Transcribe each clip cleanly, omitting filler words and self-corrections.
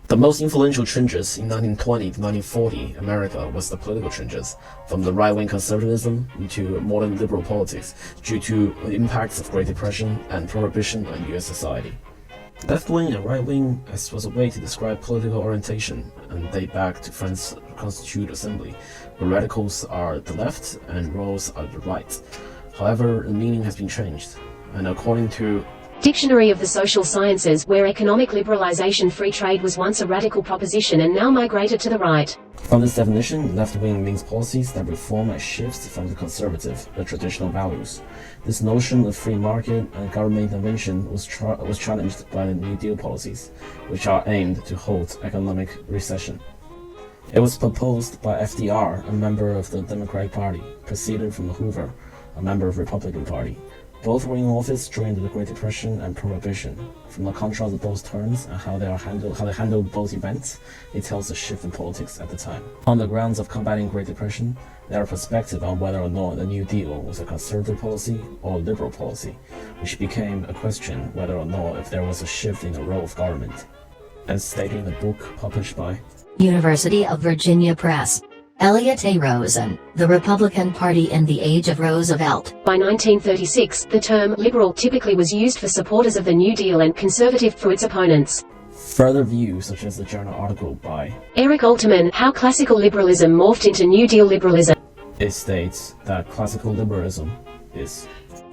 The most influential changes in 1920 to 1940 America was the political changes, from the right-wing conservatism into modern liberal politics due to the impacts of Great Depression and Prohibition on U.S. society. Left-wing and right-wing was a way to describe political orientation and date back to France's Constituent Assembly, where radicals are the left and liberals are the right. However, the meaning has been changed, and according to Dictionary of the Social Sciences, where economic liberalization free trade was once a radical proposition and now migrated to the right. From this definition, left-wing means policies that reform and shift from the conservative, the traditional values. This notion of free market and government intervention was challenged by the New Deal policies, which are aimed to halt economic recession. It was proposed by FDR, a member of the Democratic Party, preceded from Hoover, a member of the Republican Party. Both were in office during the Great Depression and Prohibition. From the contrast of both terms and how they handled both events, it tells a shift in politics at the time. On the grounds of combating Great Depression, there are perspectives on whether or not the New Deal was a conservative policy or a liberal policy, which became a question whether or not if there was a shift in the role of government. As stated in the book published by University of Virginia Press, Elliott A. Rosen, The Republican Party in the Age of Roosevelt. By 1936, the term liberal typically was used for supporters of the New Deal and conservative for its opponents. Further views, such as the journal article by Eric Alterman, How Classical Liberalism Morphed into New Deal Liberalism. It states that classical liberalism is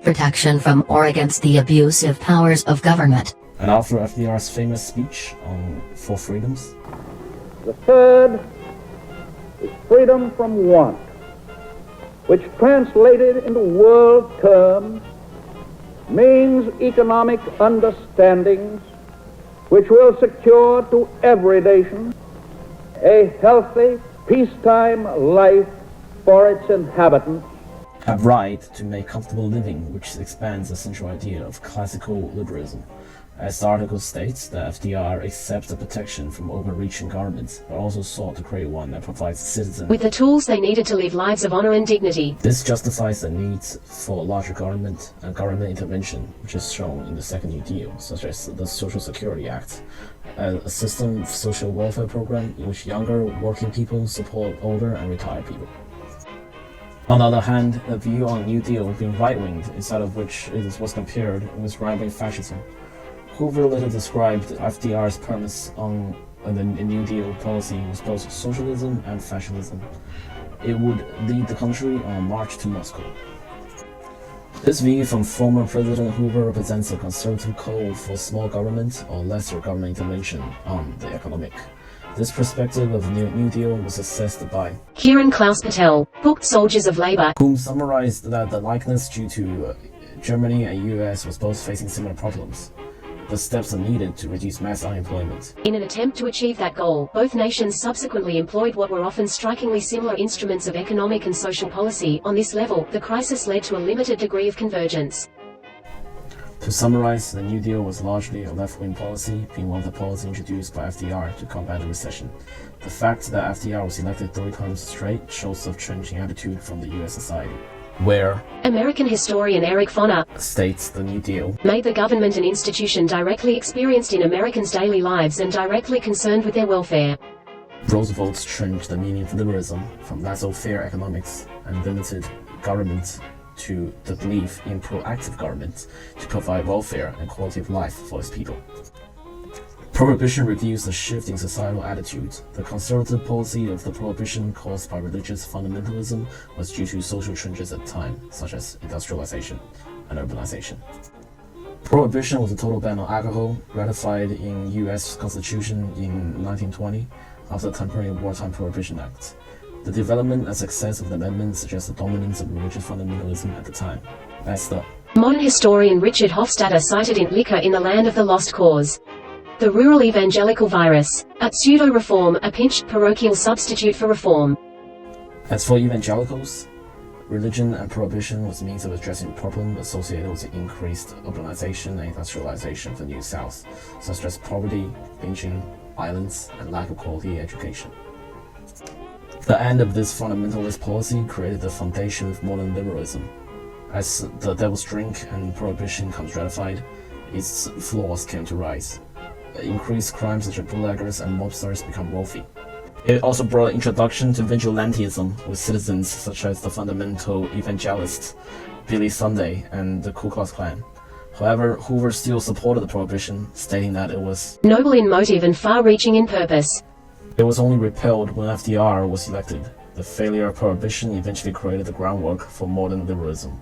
protection from or against the abusive powers of government. And after FDR's famous speech on Four Freedoms, the third is freedom from want, which translated into world terms means economic understandings which will secure to every nation a healthy, peacetime life for its inhabitants. have right to make comfortable living, which expands the central idea of classical liberalism. As the article states, that FDR accepts the protection from overreaching governments, but also sought to create one that provides citizens with the tools they needed to live lives of honor and dignity. This justifies the needs for larger government and government intervention, which is shown in the Second New Deal, such as the Social Security Act, a system of social welfare program in which younger working people support older and retired people. On the other hand, the view on New Deal being right-winged, inside of which it was compared with right-wing fascism. Hoover later described FDR's premise on the New Deal policy was both socialism and fascism. It would lead the country on a march to Moscow. This view from former President Hoover represents a conservative call for small government or lesser government intervention on the economic. This perspective of New Deal was assessed by Kiran Klaus Patel, book Soldiers of Labor, whom summarized that the likeness due to Germany and US was both facing similar problems. The steps are needed to reduce mass unemployment. In an attempt to achieve that goal, both nations subsequently employed what were often strikingly similar instruments of economic and social policy. On this level, the crisis led to a limited degree of convergence. To summarize, the New Deal was largely a left-wing policy, being one of the policies introduced by FDR to combat the recession. The fact that FDR was elected 3 times straight shows a changing attitude from the US society, where American historian Eric Foner states the New Deal made the government an institution directly experienced in Americans' daily lives and directly concerned with their welfare. Roosevelt changed the meaning of liberalism from laissez-faire economics and limited government to the belief in proactive government to provide welfare and quality of life for its people. Prohibition reveals the shift in societal attitudes. The conservative policy of the prohibition caused by religious fundamentalism was due to social changes at the time, such as industrialization and urbanization. Prohibition was a total ban on alcohol, ratified in U.S. Constitution in 1920 after the temporary Wartime Prohibition Act. The development and success of the amendment suggests the dominance of religious fundamentalism at the time. As the modern historian Richard Hofstadter cited in Liquor in the Land of the Lost Cause. The rural evangelical virus, a pseudo-reform, a pinched parochial substitute for reform. As for evangelicals, religion and prohibition was a means of addressing problems associated with the increased urbanization and industrialization of the New South, such as poverty, lynching, violence, and lack of quality education. The end of this fundamentalist policy created the foundation of modern liberalism. As the devil's drink and prohibition comes ratified, its flaws came to rise. increased crime such as bootleggers and mobsters become wealthy. It also brought an introduction to vigilantism with citizens such as the fundamental Evangelists, Billy Sunday, and the Ku Klux Klan. However, Hoover still supported the Prohibition, stating that it was noble in motive and far-reaching in purpose. It was only repealed when FDR was elected. The failure of Prohibition eventually created the groundwork for modern liberalism.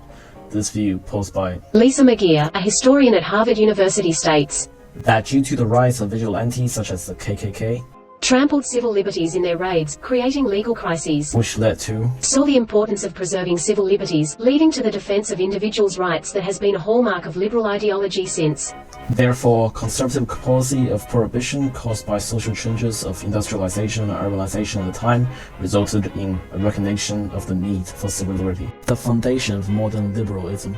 This view, posed by Lisa McGeer, a historian at Harvard University, states that due to the rise of vigilantes such as the KKK, trampled civil liberties in their raids, creating legal crises, which led to saw the importance of preserving civil liberties, leading to the defense of individuals' rights that has been a hallmark of liberal ideology since. Therefore, conservative policy of prohibition caused by social changes of industrialization and urbanization at the time resulted in a recognition of the need for civil liberty, the foundation of modern liberalism.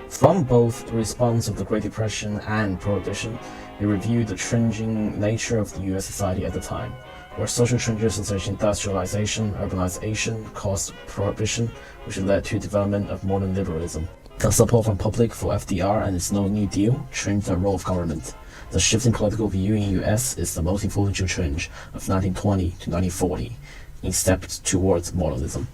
From both the response of the Great Depression and Prohibition, he reviewed the changing nature of the U.S. society at the time, where social changes such as industrialization, urbanization caused Prohibition, which led to development of modern liberalism. The support from public for FDR and its New Deal changed the role of government. The shift in political view in U.S. is the most influential change of 1920 to 1940 in steps towards modernism.